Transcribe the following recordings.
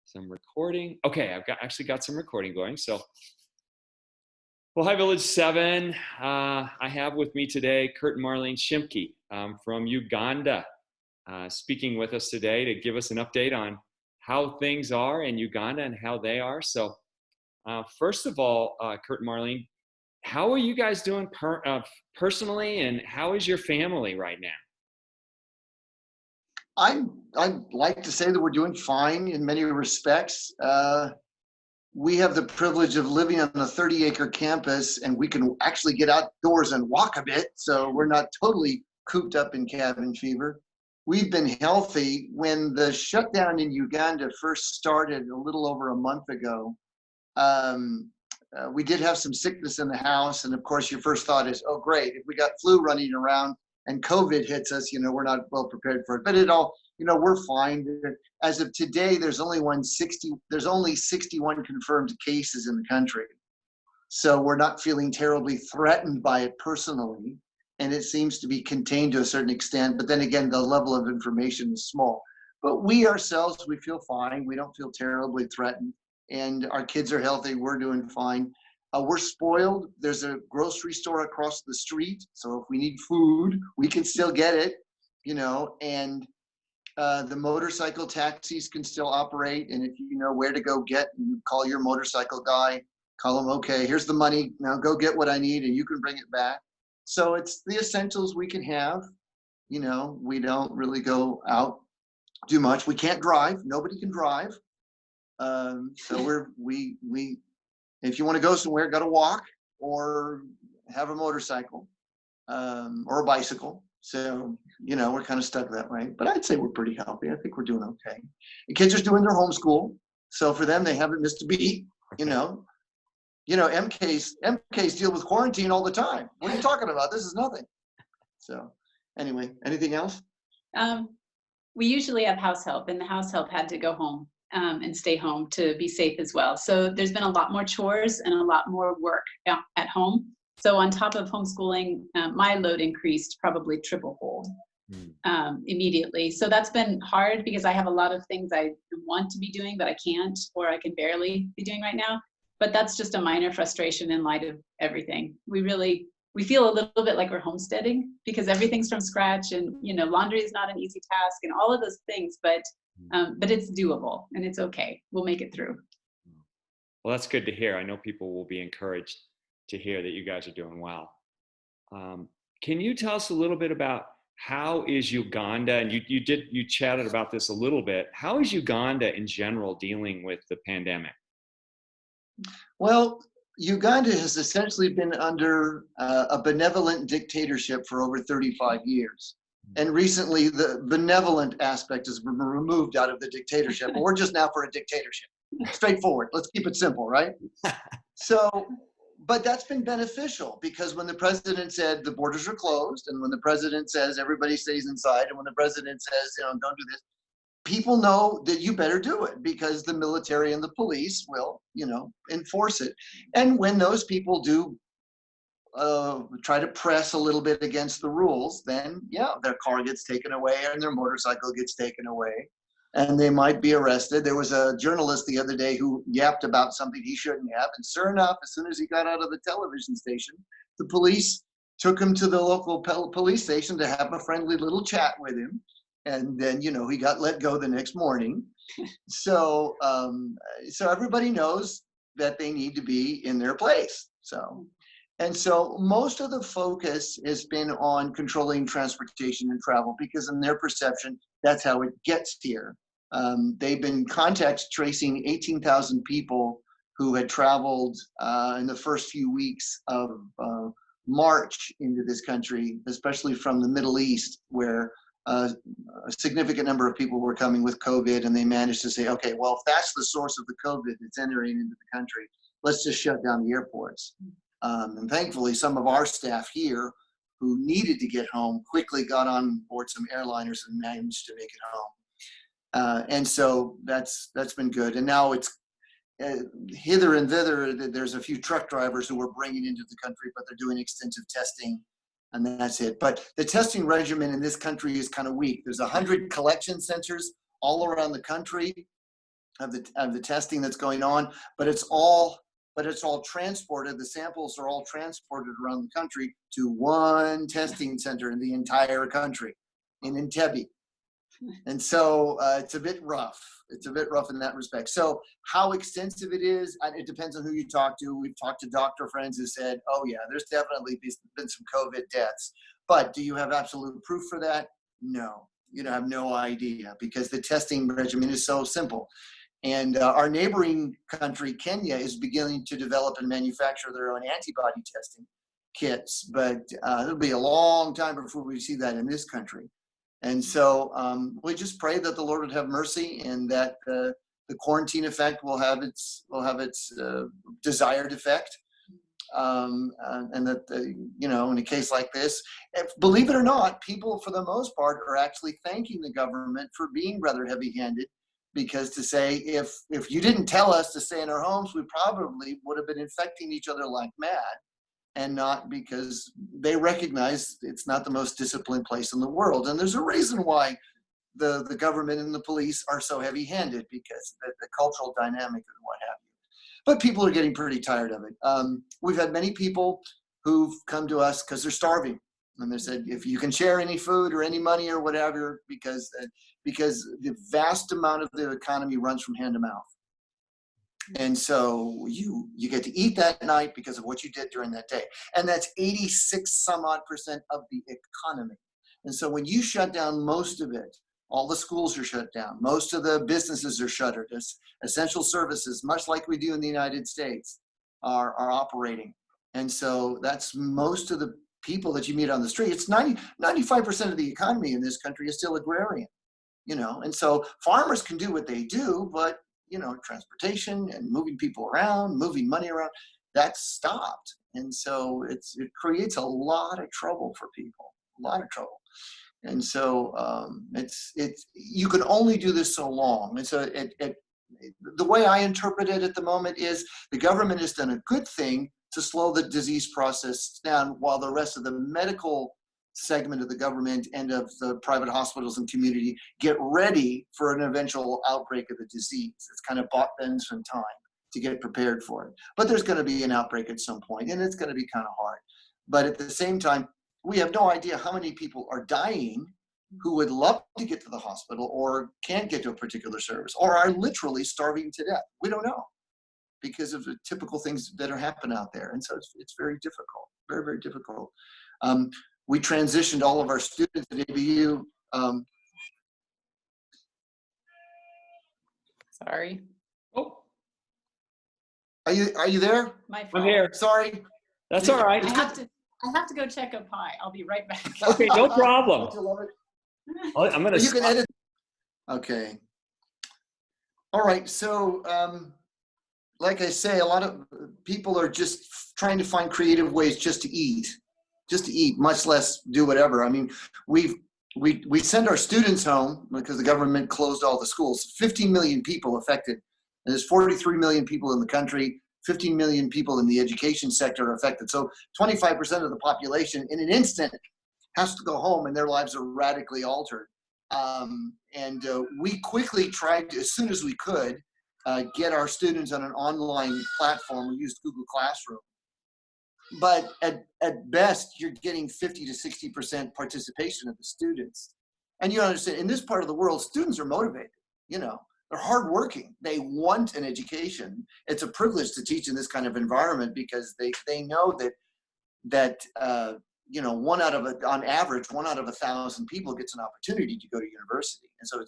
some recording. Okay, I've actually got some recording going. So, well, hi, Village 7. I have with me today Kurt and Marlene Schimke from Uganda, speaking with us today to give us an update on how things are in Uganda and how they are. So, first of all, Kurt and Marlene, how are you guys doing personally, and how is your family right now? I'd like to say that we're doing fine in many respects. We have the privilege of living on a 30-acre campus, and we can actually get outdoors and walk a bit, so we're not totally cooped up in cabin fever. We've been healthy. When the shutdown in Uganda first started a little over a month ago, we did have some sickness in the house, and of course your first thought is, oh great, if we got flu running around and COVID hits us, we're not well prepared for it. But it all, we're fine. As of today, there's only 61 confirmed cases in the country. So we're not feeling terribly threatened by it personally. And it seems to be contained to a certain extent. But then again, the level of information is small. But we ourselves, we feel fine. We don't feel terribly threatened. And our kids are healthy. We're doing fine. We're spoiled. There's a grocery store across the street. So if we need food, we can still get it, and the motorcycle taxis can still operate. And if you know where to go get, you call your motorcycle guy, call him, okay, here's the money. Now go get what I need and you can bring it back. So it's the essentials we can have. We don't really go out too much. We can't drive. Nobody can drive. So we if you want to go somewhere, got to walk or have a motorcycle or a bicycle. So, we're kind of stuck that way. But I'd say we're pretty healthy. I think we're doing okay. The kids are doing their homeschool. So for them, they haven't missed a beat. MKs deal with quarantine all the time. What are you talking about? This is nothing. So anyway, anything else? We usually have house help, and the house help had to go home. And stay home to be safe as well. So there's been a lot more chores and a lot more work at home. So on top of homeschooling, my load increased probably triple-fold immediately. So that's been hard because I have a lot of things I want to be doing, but I can't, or I can barely be doing right now. But that's just a minor frustration in light of everything. We feel a little bit like we're homesteading because everything's from scratch, and laundry is not an easy task and all of those things, but it's doable and it's okay. We'll make it through. Well, that's good to hear. I know people will be encouraged to hear that you guys are doing well. Can you tell us a little bit about how is Uganda, and you chatted about this a little bit, how is Uganda in general dealing with the pandemic? Well, Uganda has essentially been under a benevolent dictatorship for over 35 years. And recently, the benevolent aspect has been removed out of the dictatorship. But we're just now for a dictatorship. Straightforward. Let's keep it simple, right? So, but that's been beneficial because when the president said the borders are closed, and when the president says everybody stays inside, and when the president says, don't do this, people know that you better do it because the military and the police will, enforce it. And when those people do try to press a little bit against the rules, then their car gets taken away and their motorcycle gets taken away and they might be arrested. There was a journalist the other day who yapped about something he shouldn't have, and sure enough, as soon as he got out of the television station, the police took him to the local police station to have a friendly little chat with him, and then he got let go the next morning. So everybody knows that they need to be in their place. And so most of the focus has been on controlling transportation and travel because in their perception, that's how it gets here. They've been contact tracing 18,000 people who had traveled in the first few weeks of March into this country, especially from the Middle East, where a significant number of people were coming with COVID, and they managed to say, okay, well, if that's the source of the COVID that's entering into the country, let's just shut down the airports. And thankfully, some of our staff here who needed to get home quickly got on board some airliners and managed to make it home. And so that's been good. And now it's hither and thither. There's a few truck drivers who we're bringing into the country, but they're doing extensive testing, and that's it. But the testing regimen in this country is kind of weak. There's 100 collection centers all around the country. of the testing that's going on, but it's all transported. The samples are all transported around the country to one testing center in the entire country, in Entebbe. And so it's a bit rough. It's a bit rough in that respect. So how extensive it is, it depends on who you talk to. We've talked to doctor friends who said, oh yeah, there's definitely been some COVID deaths. But do you have absolute proof for that? No, you have no idea, because the testing regimen is so simple. And our neighboring country, Kenya, is beginning to develop and manufacture their own antibody testing kits. But it'll be a long time before we see that in this country. And so we just pray that the Lord would have mercy, and that the quarantine effect will have its desired effect, and that in a case like this, believe it or not, people for the most part are actually thanking the government for being rather heavy-handed, because to say if you didn't tell us to stay in our homes, we probably would have been infecting each other like mad. And not because they recognize it's not the most disciplined place in the world. And there's a reason why the government and the police are so heavy-handed, because the cultural dynamic and what have you. But people are getting pretty tired of it. We've had many people who've come to us because they're starving. And they said, if you can share any food or any money or whatever, because the vast amount of the economy runs from hand to mouth. And so you get to eat that night because of what you did during that day. And that's 86 some odd % of the economy. And so when you shut down most of it, all the schools are shut down, most of the businesses are shuttered, essential services, much like we do in the United States, are operating. And so that's most of the people that you meet on the street. It's 95% of the economy in this country is still agrarian, and so farmers can do what they do, but transportation and moving people around, moving money around, that's stopped. And so it creates a lot of trouble for people, a lot of trouble. And so you can only do this so long. And so the way I interpret it at the moment is the government has done a good thing to slow the disease process down, while the rest of the medical segment of the government and of the private hospitals and community get ready for an eventual outbreak of the disease. It's kind of bought them some time to get prepared for it. But there's going to be an outbreak at some point, and it's going to be kind of hard. But at the same time, we have no idea how many people are dying who would love to get to the hospital or can't get to a particular service, or are literally starving to death. We don't know, because of the typical things that are happening out there. And so it's very difficult, very, very difficult. We transitioned all of our students at ABU. Sorry. Oh, Are you there? My fault. I'm here. Sorry. That's all right. I have to go check a pie. I'll be right back. Okay, no problem. Don't you love it? I'm gonna. You can edit. Okay. All right. So, like I say, a lot of people are just trying to find creative ways just to eat, much less do whatever. I mean, we send our students home because the government closed all the schools. 15 million people affected. And there's 43 million people in the country. 15 million people in the education sector are affected. So 25% of the population in an instant has to go home, and their lives are radically altered. We quickly tried to, as soon as we could, get our students on an online platform. We used Google Classroom. But at best, you're getting 50 to 60% participation of the students. And you understand, in this part of the world, students are motivated. They're hardworking. They want an education. It's a privilege to teach in this kind of environment, because they know that on average, 1 out of 1,000 people gets an opportunity to go to university. And so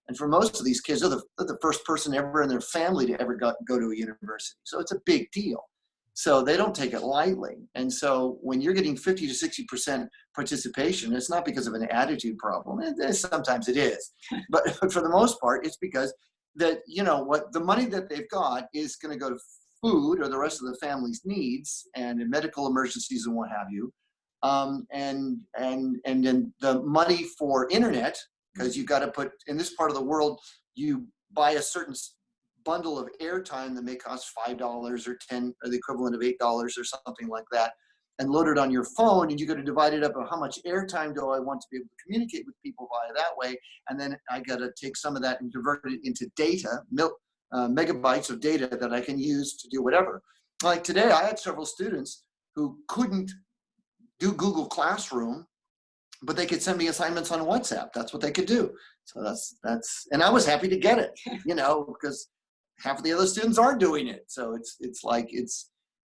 and for most of these kids, they're the first person ever in their family to ever go to a university. So it's a big deal. So they don't take it lightly. And so when you're getting 50 to 60% participation, it's not because of an attitude problem. Sometimes it is. But for the most part, it's because that, the money that they've got is going to go to food or the rest of the family's needs and in medical emergencies and what have you. And then the money for internet, because you've got to put, in this part of the world, you buy a certain bundle of airtime that may cost $5 or $10, or the equivalent of $8 or something like that. and load it on your phone, and you got to divide it up of how much airtime do I want to be able to communicate with people via that way, and then I got to take some of that and convert it into data, megabytes of data that I can use to do whatever. Like today, I had several students who couldn't do Google Classroom, but they could send me assignments on WhatsApp. That's what they could do. So that's, and I was happy to get it, because half of the other students aren't doing it. So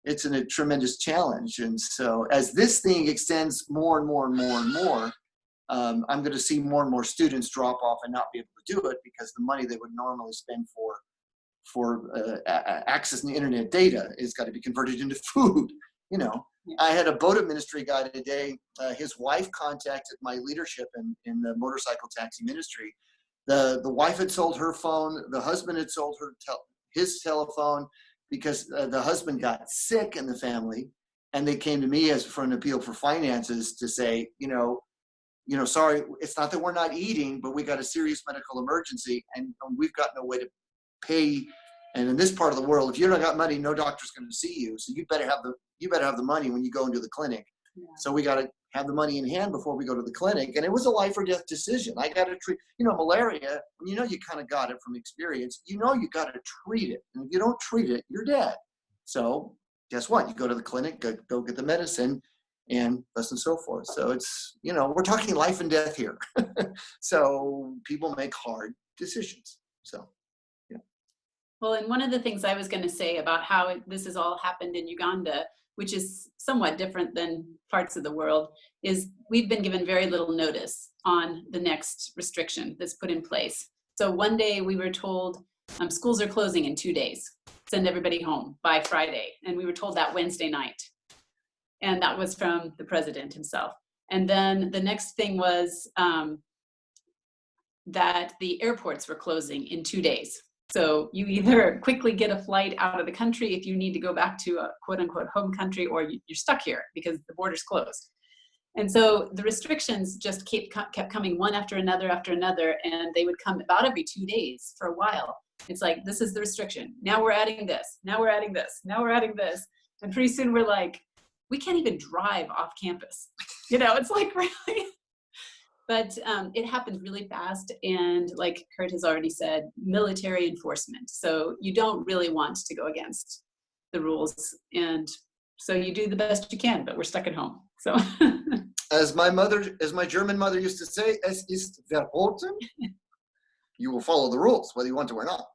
it's a tremendous challenge. And so as this thing extends more and more and more and more, I'm going to see more and more students drop off and not be able to do it, because the money they would normally spend for accessing the internet data is got to be converted into food. I had a boat ministry guy today. His wife contacted my leadership in the motorcycle taxi ministry. The wife had sold her phone. The husband had sold his telephone, because the husband got sick in the family, and they came to me for an appeal for finances to say, sorry, it's not that we're not eating, but we got a serious medical emergency, and we've got no way to pay. And in this part of the world, if you don't got money, no doctor's going to see you. So you better have the money when you go into the clinic. Yeah. So we got to have the money in hand before we go to the clinic. And it was a life or death decision. I got to treat, malaria, when you kind of got it from experience, you got to treat it. And if you don't treat it, you're dead. So guess what? You go to the clinic, go get the medicine, and thus and so forth. So it's, we're talking life and death here. So people make hard decisions. So. Well, and one of the things I was going to say about how this has all happened in Uganda, which is somewhat different than parts of the world, is we've been given very little notice on the next restriction that's put in place. So one day we were told schools are closing in 2 days. Send everybody home by Friday. And we were told that Wednesday night. And that was from the president himself. And then the next thing was that the airports were closing in 2 days. So you either quickly get a flight out of the country if you need to go back to a quote unquote home country, or you're stuck here because the border's closed. And so the restrictions just kept coming one after another, and they would come about every 2 days for a while. It's like, this is the restriction. Now we're adding this. Now we're adding this. Now we're adding this. And pretty soon we're like, we can't even drive off campus. It's like, really? But it happened really fast, and like Kurt has already said, military enforcement. So you don't really want to go against the rules, and so you do the best you can, but we're stuck at home. So as my German mother used to say, "Es ist verboten." You will follow the rules, whether you want to or not.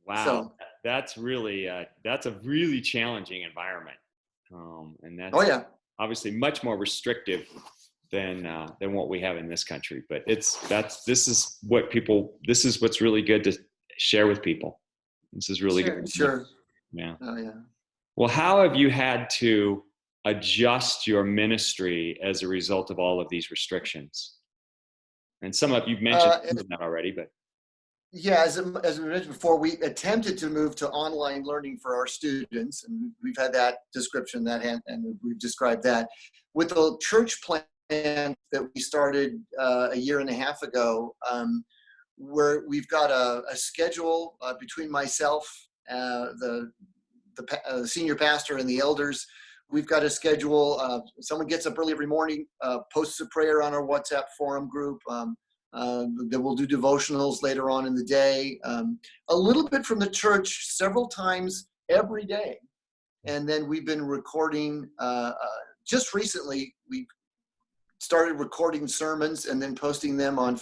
Wow, so, that's a really challenging environment, and that's obviously much more restrictive than what we have in this country. But this is what's really good to share with people. This is really good. Sure. Yeah. Oh yeah. Well, how have you had to adjust your ministry as a result of all of these restrictions? And you've mentioned that already, but. Yeah, as we mentioned before, we attempted to move to online learning for our students, and we've had that description, and we've described that. With the church plan that we started a year and a half ago, where we've got a schedule between myself, the senior pastor, and the elders. We've got a schedule. Someone gets up early every morning, posts a prayer on our WhatsApp forum group. Then we'll do devotionals later on in the day, a little bit from the church several times every day. And then we've been recording, just recently, we started recording sermons and then posting them on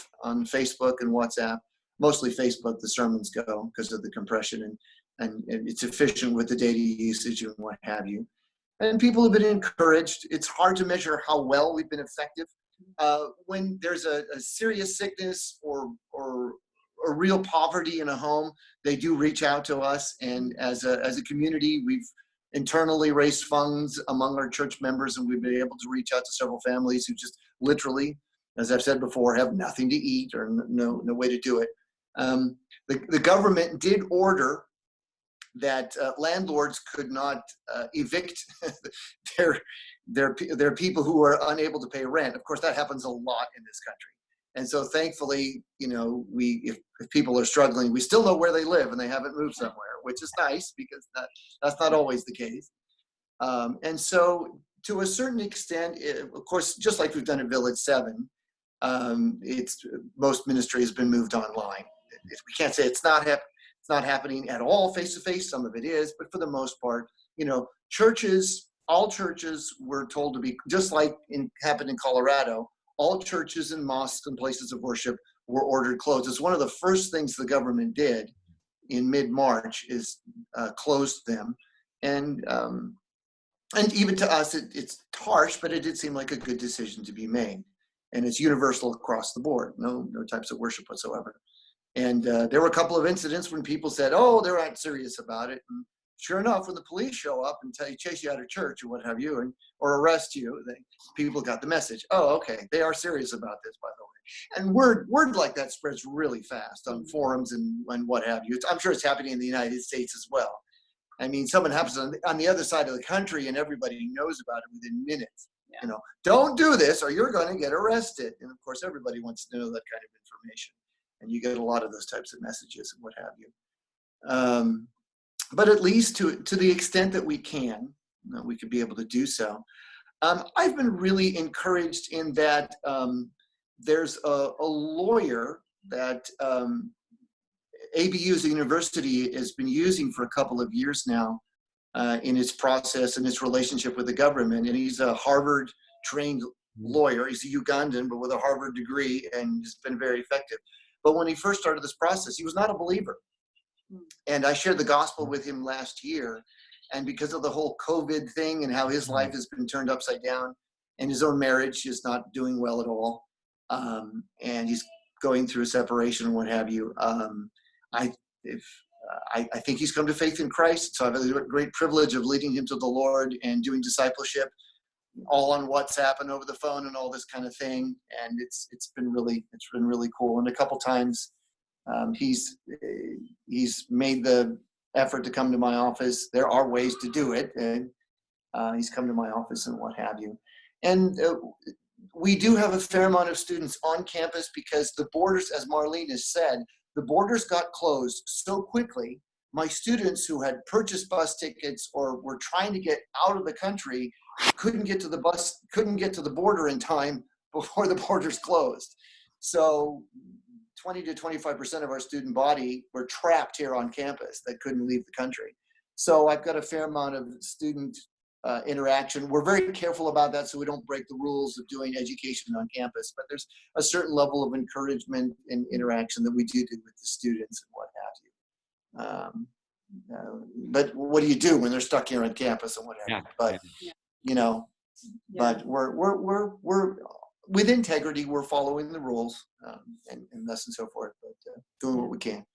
Facebook and WhatsApp. Mostly Facebook, the sermons go because of the compression, and it's efficient with the data usage and what have you. And people have been encouraged. It's hard to measure how well we've been effective. When there's a serious sickness or real poverty in a home, they do reach out to us. And as a community, we've internally raised funds among our church members, and we've been able to reach out to several families who just literally, as I've said before, have nothing to eat or no way to do it. The government did order that landlords could not evict their people who are unable to pay rent. Of course, that happens a lot in this country. And so thankfully, if people are struggling, we still know where they live and they haven't moved somewhere, which is nice because that's not always the case. And so to a certain extent, of course, just like we've done at Village 7, most ministry has been moved online. We can't say it's not happening at all face to face. Some of it is, but for the most part, all churches were told to be, just like happened in Colorado, all churches and mosques and places of worship were ordered closed. It's one of the first things the government did in mid-March is closed them. And even to us, it's harsh, but it did seem like a good decision to be made. And it's universal across the board, no types of worship whatsoever. And there were a couple of incidents when people said, oh, they're not serious about it. And sure enough, when the police show up and chase you out of church or what have you, or arrest you, people got the message. Oh, okay, they are serious about this, by the way. And word like that spreads really fast on forums and what have you. I'm sure it's happening in the United States as well. I mean, something happens on the other side of the country and everybody knows about it within minutes. Yeah. Don't do this or you're going to get arrested. And of course, everybody wants to know that kind of information. And you get a lot of those types of messages and what have you. But at least to the extent that we can, we could be able to do so. I've been really encouraged in that there's a lawyer that ABU as a university has been using for a couple of years now in its process and its relationship with the government. And he's a Harvard-trained lawyer. He's a Ugandan, but with a Harvard degree, and has been very effective. But when he first started this process, he was not a believer. And I shared the gospel with him last year. And because of the whole COVID thing and how his life has been turned upside down and his own marriage is not doing well at all, and he's going through a separation and what have you, I think he's come to faith in Christ. So I've had the great privilege of leading him to the Lord and doing discipleship all on WhatsApp and over the phone and all this kind of thing. And it's been really cool. And a couple times he's made the effort to come to my office. There are ways to do it. And he's come to my office and what have you. And we do have a fair amount of students on campus because the borders, as Marlene has said, the borders got closed so quickly. My students who had purchased bus tickets or were trying to get out of the country couldn't get to the border in time before the borders closed. So 20 to 25% of our student body were trapped here on campus that couldn't leave the country. So I've got a fair amount of student interaction. We're very careful about that so we don't break the rules of doing education on campus, but there's a certain level of encouragement and interaction that we do with the students and what have you. But what do you do when they're stuck here on campus and what have you? But but we're with integrity, we're following the rules and thus and so forth, but doing what we can.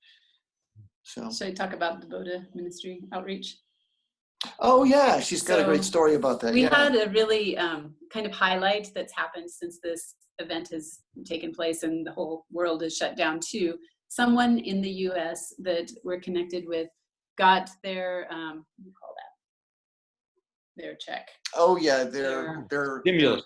So should I talk about the Boda ministry outreach? Oh yeah, she's got a great story about that. We had a really kind of highlight that's happened since this event has taken place and the whole world is shut down too. Someone in the US that we're connected with got their, what do you call that? Their check. Oh yeah, their stimulus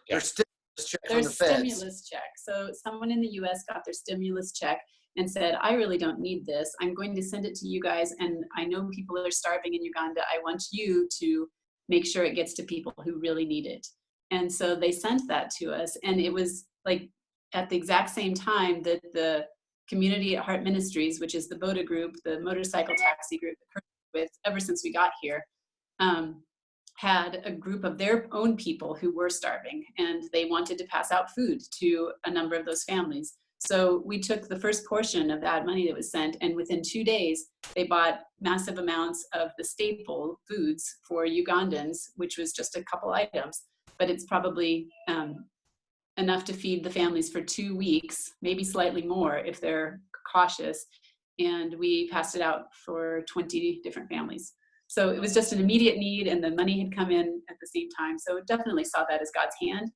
check their from the feds. Stimulus check. So someone in the US got their stimulus check and said, I really don't need this. I'm going to send it to you guys. And I know people are starving in Uganda. I want you to make sure it gets to people who really need it. And so they sent that to us. And it was like at the exact same time that the Community at Heart Ministries, which is the Boda group, the motorcycle taxi group that we're with ever since we got here, had a group of their own people who were starving. And they wanted to pass out food to a number of those families. So we took the first portion of that money that was sent, and within 2 days, they bought massive amounts of the staple foods for Ugandans, which was just a couple items, but it's probably enough to feed the families for 2 weeks, maybe slightly more if they're cautious. And we passed it out for 20 different families. So it was just an immediate need, and the money had come in at the same time. So definitely saw that as God's hand.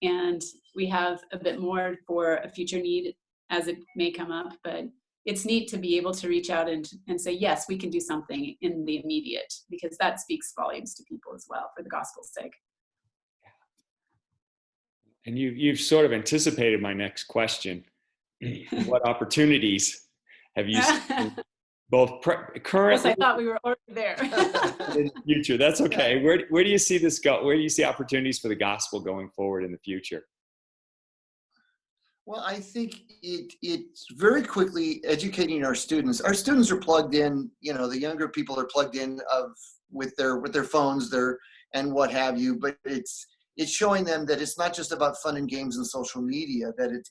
And we have a bit more for a future need as it may come up, but it's neat to be able to reach out and say, yes, we can do something in the immediate, because that speaks volumes to people as well for the gospel's sake. And you've sort of anticipated my next question. What opportunities have you seen both Yes, currently I thought we were already there. and in the future. That's okay. Where do you see this go? Where do you see opportunities for the gospel going forward in the future? Well, I think it's very quickly educating our students. Our students are plugged in. You know, the younger people are plugged in with their phones, and what have you. But it's showing them that it's not just about fun and games and social media. That it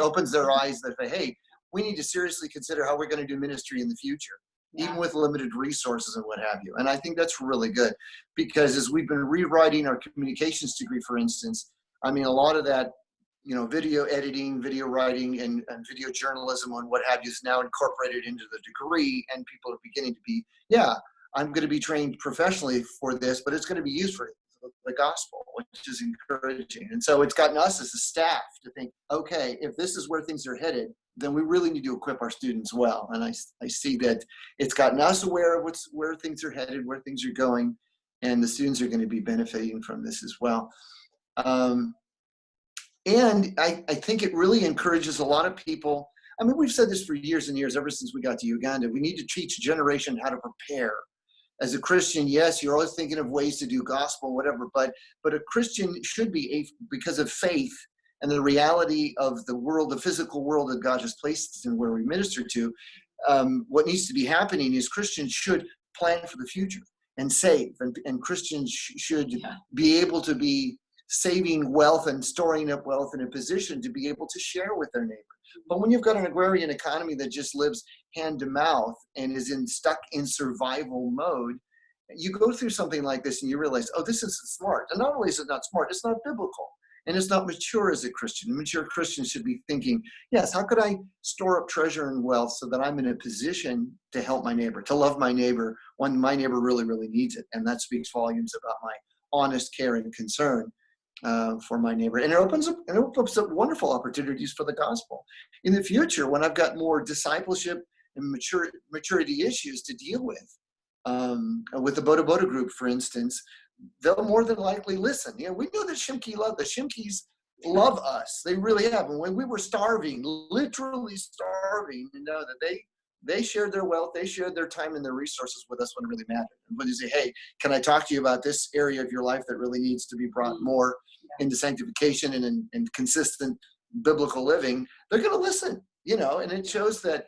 opens their eyes that, hey, we need to seriously consider how we're going to do ministry in the future, even with limited resources and what have you. And I think that's really good, because as we've been rewriting our communications degree, for instance, I mean, a lot of that, you know, video editing, video writing, and video journalism and what have you is now incorporated into the degree, and people are beginning to be, I'm going to be trained professionally for this, but it's going to be used for the gospel, which is encouraging. And so it's gotten us as a staff to think, okay, if this is where things are headed, then we really need to equip our students well. And I see that it's gotten us aware of where things are headed, where things are going, and the students are going to be benefiting from this as well. And I think it really encourages a lot of people. I mean, we've said this for years and years, ever since we got to Uganda. We need to teach a generation how to prepare. As a Christian, yes, you're always thinking of ways to do gospel, whatever, but a Christian should be, because of faith and the reality of the world, the physical world that God has placed us in, where we minister to, what needs to be happening is Christians should plan for the future and save, and Christians should be able to be saving wealth and storing up wealth in a position to be able to share with their neighbor. But when you've got an agrarian economy that just lives hand to mouth and is stuck in survival mode, you go through something like this and you realize, oh, this isn't smart. And not only is it not smart, it's not biblical. And it's not mature as a Christian. A mature Christian should be thinking, yes, how could I store up treasure and wealth so that I'm in a position to help my neighbor, to love my neighbor when my neighbor really, really needs it. And that speaks volumes about my honest care and concern for my neighbor. And it opens up wonderful opportunities for the gospel. In the future, when I've got more discipleship and maturity issues to deal with the Boda Boda group, for instance, they'll more than likely listen. You know, we know that the Shimkes love us. They really have. And when we were starving, literally starving, you know, that they shared their wealth, they shared their time and their resources with us when it really mattered. And when you say, hey, can I talk to you about this area of your life that really needs to be brought more into sanctification and consistent biblical living, they're going to listen, you know. And it shows that,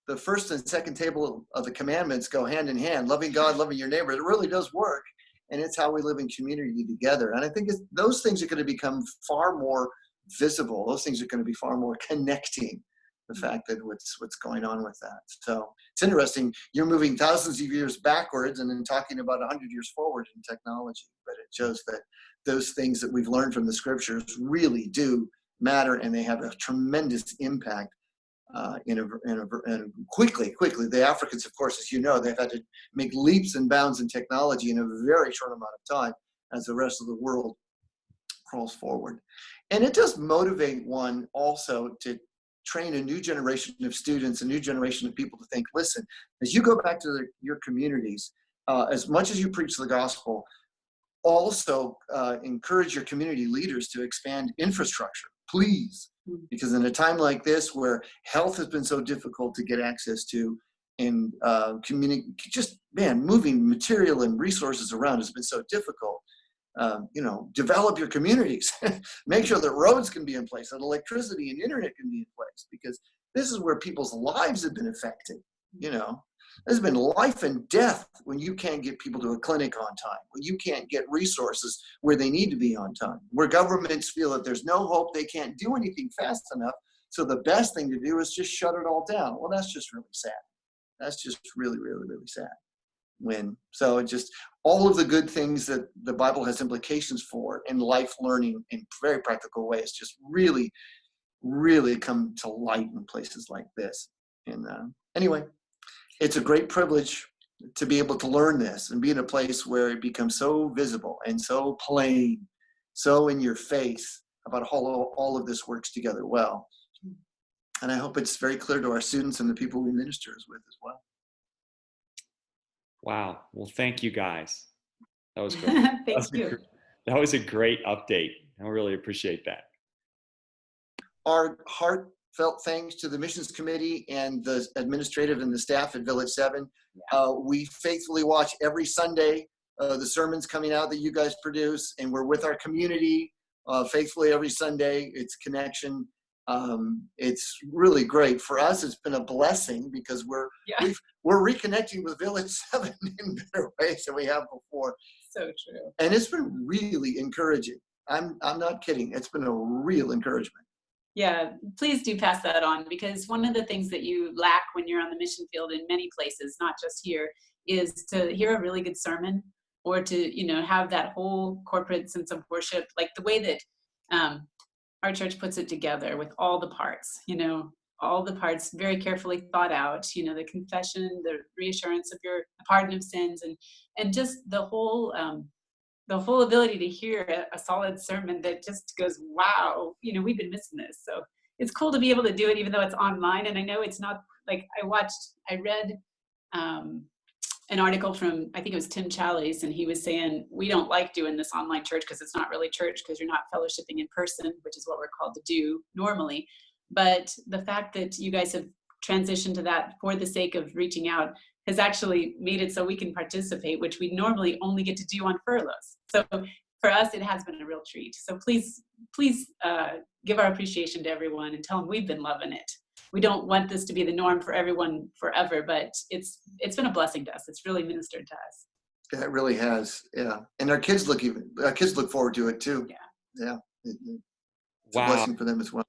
the first and second table of the commandments go hand in hand, loving God, loving your neighbor. It really does work. And it's how we live in community together. And I think those things are going to become far more visible. Those things are going to be far more connecting, the fact that what's going on with that. So it's interesting. You're moving thousands of years backwards and then talking about 100 years forward in technology. But it shows that those things that we've learned from the scriptures really do matter, and they have a tremendous impact. And quickly, the Africans, of course, as you know, they've had to make leaps and bounds in technology in a very short amount of time as the rest of the world crawls forward. And it does motivate one also to train a new generation of students, a new generation of people to think, listen, as you go back to your communities, as much as you preach the gospel, also encourage your community leaders to expand infrastructure, please. Because in a time like this, where health has been so difficult to get access to, and moving material and resources around has been so difficult. Develop your communities. Make sure that roads can be in place, that electricity and internet can be in place, because this is where people's lives have been affected. You know, there's been life and death when you can't get people to a clinic on time, when you can't get resources where they need to be on time, where governments feel that there's no hope, they can't do anything fast enough. So the best thing to do is just shut it all down. Well, that's just really sad. That's just really, really, really sad. All of the good things that the Bible has implications for in life learning in very practical ways just really, really come to light in places like this. And anyway, it's a great privilege to be able to learn this and be in a place where it becomes so visible and so plain, so in your face about how all of this works together well. And I hope it's very clear to our students and the people we minister with as well. Wow. Well, thank you guys. That was great. Thank you. That was a great update. I really appreciate that. Our heart felt thanks to the missions committee and the administrative and the staff at Village 7. We faithfully watch every Sunday the sermons coming out that you guys produce, and we're with our community faithfully every Sunday. It's connection. It's really great for us. It's been a blessing because we're reconnecting with Village 7 in better ways than we have before. So true. And it's been really encouraging. I'm not kidding. It's been a real encouragement. Yeah, please do pass that on, because one of the things that you lack when you're on the mission field in many places, not just here, is to hear a really good sermon, or to, have that whole corporate sense of worship, like the way that our church puts it together with all the parts, all the parts very carefully thought out, the confession, the reassurance of the pardon of sins, and just the whole ability to hear a solid sermon that just goes, wow, we've been missing this. So it's cool to be able to do it, even though it's online. And I know it's not like I read an article from, I think it was Tim Challies, and he was saying, we don't like doing this online church because it's not really church, because you're not fellowshipping in person, which is what we're called to do normally. But the fact that you guys have transitioned to that for the sake of reaching out has actually made it so we can participate, which we normally only get to do on furloughs. So for us, it has been a real treat. So please give our appreciation to everyone and tell them we've been loving it. We don't want this to be the norm for everyone forever, but it's been a blessing to us. It's really ministered to us. Yeah, it really has. Yeah, and our kids look forward to it too. Yeah. It's a blessing for them as well.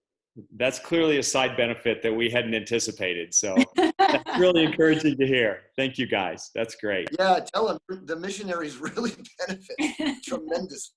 That's clearly a side benefit that we hadn't anticipated. So that's really encouraging to hear. Thank you, guys. That's great. Yeah, tell them the missionaries really benefit tremendously.